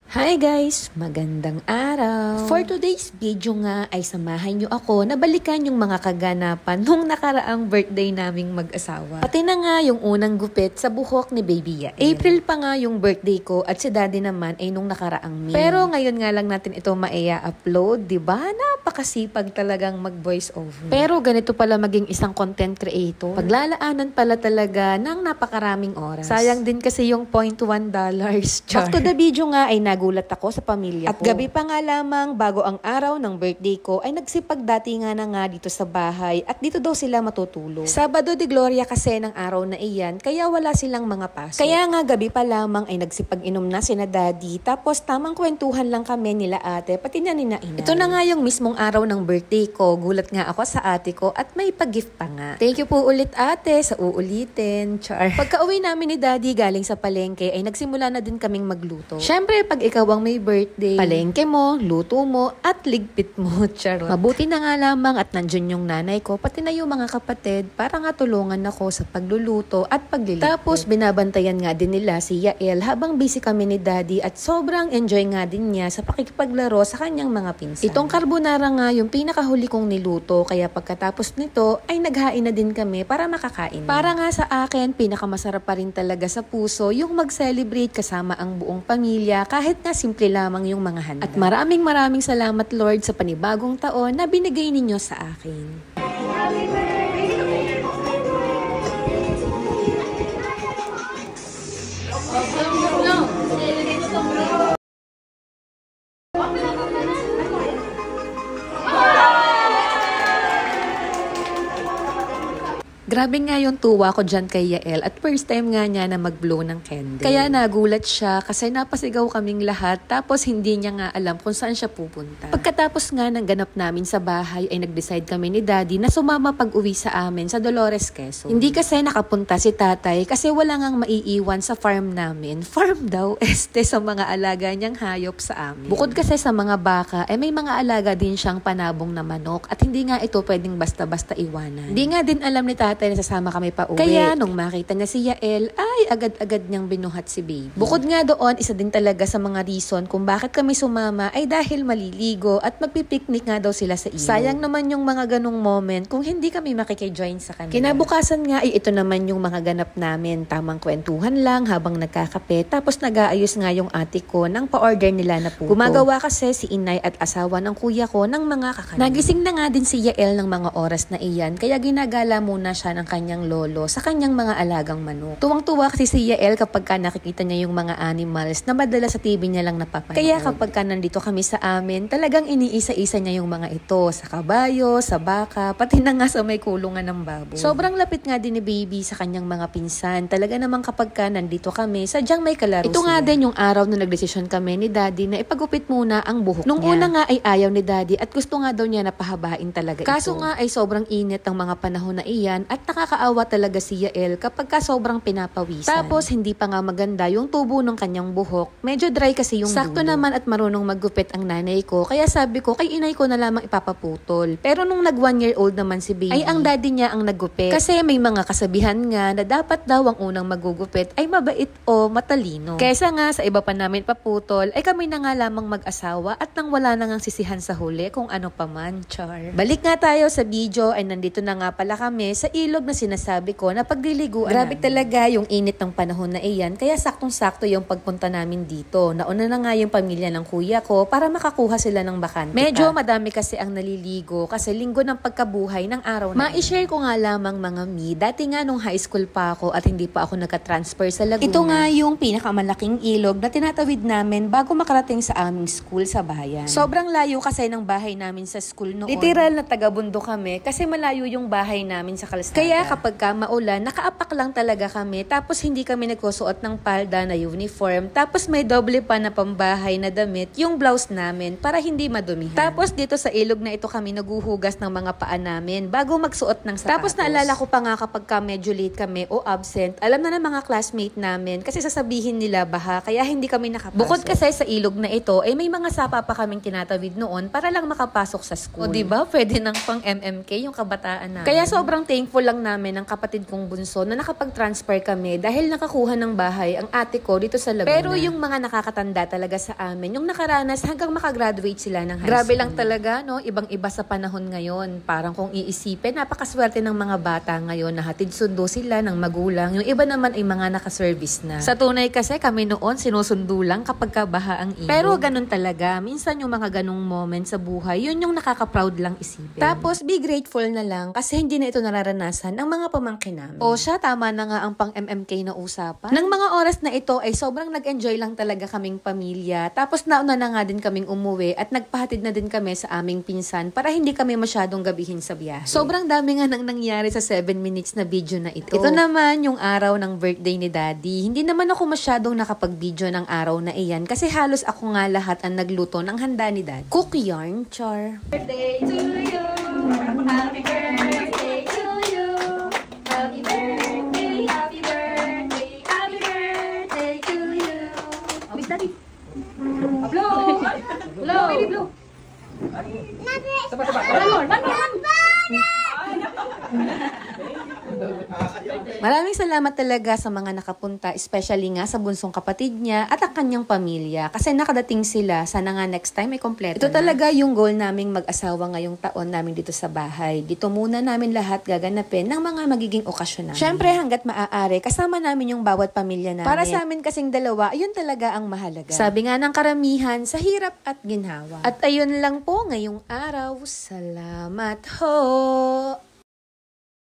Hi guys! Magandang araw! For today's video nga ay samahan nyo ako na balikan yung mga kaganapan nung nakaraang birthday naming mag-asawa. Pati na nga yung unang gupit sa buhok ni Baby Yael. April pa nga yung birthday ko at si Daddy naman ay nung nakaraang May. Pero ngayon nga lang natin ito maia-upload, diba? Napakasipag talagang mag-voice over. Pero ganito pala maging isang content creator. Paglalaanan pala talaga ng napakaraming oras. Sayang din kasi yung $0.1. Back to the video nga ay nagulat ako sa pamilya ko. At gabi pa nga lamang bago ang araw ng birthday ko ay nagsipagdati nga dito sa bahay at dito daw sila matutulog. Sabado de Gloria kasi ng araw na iyan kaya wala silang mga pasok. Kaya nga gabi pa lamang ay nagsipag-inom na sina Daddy tapos tamang kwentuhan lang kami nila ate pati na nina Inay. Ito na nga yung mismong araw ng birthday ko. Gulat nga ako sa ate ko at may pag-gift pa nga. Thank you po ulit ate sa uulitin. Char. Pagka-uwi namin ni Daddy galing sa palengke ay nagsimula na din kaming magluto. Syempre pag ikaw ang may birthday, palengke mo, luto mo, at ligpit mo, charot. Mabuti na nga lamang at nandyan yung nanay ko, pati na yung mga kapatid, para nga tulungan ako sa pagluluto at pagliligpit. Tapos binabantayan nga din nila si Yael habang busy kami ni Daddy at sobrang enjoy nga din niya sa pakikipaglaro sa kanyang mga pinsan. Itong carbonara nga yung pinakahuli kong niluto, kaya pagkatapos nito ay naghain na din kami para makakain. Para nga sa akin, pinakamasarap pa rin talaga sa puso yung mag-celebrate kasama ang buong pamilya kahit na simple lamang yung mga handa. At maraming salamat Lord sa panibagong taon na binigay ninyo sa akin. Grabe nga yung tuwa ko dyan kay Yael at first time nga niya na mag-blow ng candle. Kaya nagulat siya kasi napasigaw kaming lahat tapos hindi niya nga alam kung saan siya pupunta. Pagkatapos nga ng ganap namin sa bahay ay nag-decide kami ni Daddy na sumama pag-uwi sa amin sa Dolores, Quezon. Hindi kasi nakapunta si tatay kasi wala ngang maiiwan sa farm namin. Farm daw sa mga alaga niyang hayop sa amin. Bukod kasi sa mga baka, may mga alaga din siyang panabong na manok at hindi nga ito pwedeng basta-basta iwanan. Hindi nga din alam ni tatay na sasama kami pa uwi. Kaya nung makita niya si Yael, ay agad-agad niyang binuhat si Baby. Bukod nga doon, isa din talaga sa mga reason kung bakit kami sumama ay dahil maliligo at magpipiknik nga daw sila sa ilog. Sayang naman yung mga ganong moment kung hindi kami makikijoin sa kanila. Kinabukasan nga ay ito naman yung mga ganap namin. Tamang kwentuhan lang habang nagkakape tapos nag-aayos nga yung ate ko ng pa-order nila na puto. Gumagawa kasi si Inay at asawa ng kuya ko ng mga kakanin. Nagising na nga din si Yael ng mga oras na iyan kaya ginagala muna siya ng kanyang lolo sa kanyang mga alagang manok. Tuwang-tuwa kasi si Yael kapag ka nakikita niya yung mga animals na madalas sa TV niya lang napapanood. Kaya kapag ka nandito kami sa amin, talagang iniisa-isa niya yung mga ito. Sa kabayo, sa baka, pati na nga sa may kulungan ng baboy. Sobrang lapit nga din ni Baby sa kanyang mga pinsan. Talaga namang kapag ka nandito kami, sadyang may kalaro ito nga din yung araw na nagdesisyon kami ni Daddy na ipagupit muna ang buhok niya. Nung una nga ay ayaw ni Daddy at gusto nga daw niya na pahabain talaga ito. Kaso nga ay sobrang init ang mga panahon na iyan at nakakaawa talaga si Yael kapag ka sobrang pinapawisan. Tapos hindi pa nga maganda yung tubo ng kanyang buhok. Medyo dry kasi yung sakto dulo. Naman at marunong maggupit ang nanay ko. Kaya sabi ko kay inay ko na lamang ipapaputol. Pero nung nag 1-year-old naman si Baby, ay ang daddy niya ang naggupit. Kasi may mga kasabihan nga na dapat daw ang unang magugupit ay mabait o matalino. Kesa nga sa iba pa namin paputol ay kami na nga lamang mag-asawa at nang wala na ngang sisihan sa huli kung ano pa man. Char. Balik nga tayo sa video ay nandito na nga pala kami sa ilog na sinasabi ko na pagliliguan. Grabe talaga yung init ng panahon na iyan kaya saktong-sakto yung pagpunta namin dito. Nauna na nga yung pamilya ng kuya ko para makakuha sila ng bakante. Medyo madami kasi ang naliligo kasi linggo ng pagkabuhay ng araw na Ma-share ko nga lamang mga dati nga nung high school pa ako at hindi pa ako nagka-transfer sa Laguna. Ito nga yung pinakamalaking ilog na tinatawid namin bago makarating sa aming school sa bayan. Sobrang layo kasi ng bahay namin sa school noon. Literal na taga-bundok kami kasi malayo yung bahay namin sa kalsada. Kaya kapag maulan, nakaapak lang talaga kami tapos hindi kami nagsusuot ng palda na uniform tapos may doble pa na pambahay na damit yung blouse namin para hindi madumihan. Tapos dito sa ilog na ito kami naguhugas ng mga paa namin bago magsuot ng sapatos. Tapos naalala ko pa nga kapag medyo late kami o absent, alam na ng mga classmate namin kasi sasabihin nila baha kaya hindi kami nakapasok. Bukod kasi sa ilog na ito, may mga sapa pa kaming tinatawid noon para lang makapasok sa school. O diba? Pwede nang pang MMK yung kabataan namin. Kaya sobrang thankful lang namin ng kapatid kong bunso na nakapag-transfer kami dahil nakakuha ng bahay ang ate ko dito sa Laguna. Pero yung mga nakakatanda talaga sa amin, yung nakaranas hanggang makagraduate sila ng high school. Grabe lang talaga, no? Ibang-iba sa panahon ngayon. Parang kung iisipin, napakaswerte ng mga bata ngayon na hatid sundo sila ng magulang. Yung iba naman ay mga nakaservice na. Sa tunay kasi kami noon, sinusundo lang kapag kabaha ang ilog. Pero ganun talaga. Minsan yung mga ganung moment sa buhay, yun yung nakaka-proud lang isipin. Tapos, be grateful na lang kasi hindi na ito nararanasan ng mga pamangkin namin. O siya, tama na nga ang pang MMK na usapan. Nang mga oras na ito ay sobrang nag-enjoy lang talaga kaming pamilya. Tapos nauna na nga din kaming umuwi at nagpahatid na din kami sa aming pinsan para hindi kami masyadong gabihin sa biyahe. Sobrang dami nga nang nangyari sa 7 minutes na video na ito. Ito naman yung araw ng birthday ni Daddy. Hindi naman ako masyadong nakapag-video ng araw na iyan kasi halos ako nga lahat ang nagluto ng handa ni Daddy. Cook yarn, char. Birthday to you. Happy birthday to you. Happy birthday, happy birthday, happy birthday to you. Oh, Miss Daddy. Blow! Blow! Baby, blow! One more! Maraming salamat talaga sa mga nakapunta, especially nga sa bunsong kapatid niya at ang kanyang pamilya kasi nakadating sila. Sana nga next time ay kompleto. Ito talaga yung goal naming mag-asawa ngayong taon namin dito sa bahay. Dito muna namin lahat gaganapin ng mga magiging okasyon namin. Syempre hanggat maaari, kasama namin yung bawat pamilya namin. Para sa amin kasing dalawa, ayun talaga ang mahalaga. Sabi nga ng karamihan, sa hirap at ginhawa. At ayun lang po ngayong araw. Salamat ho!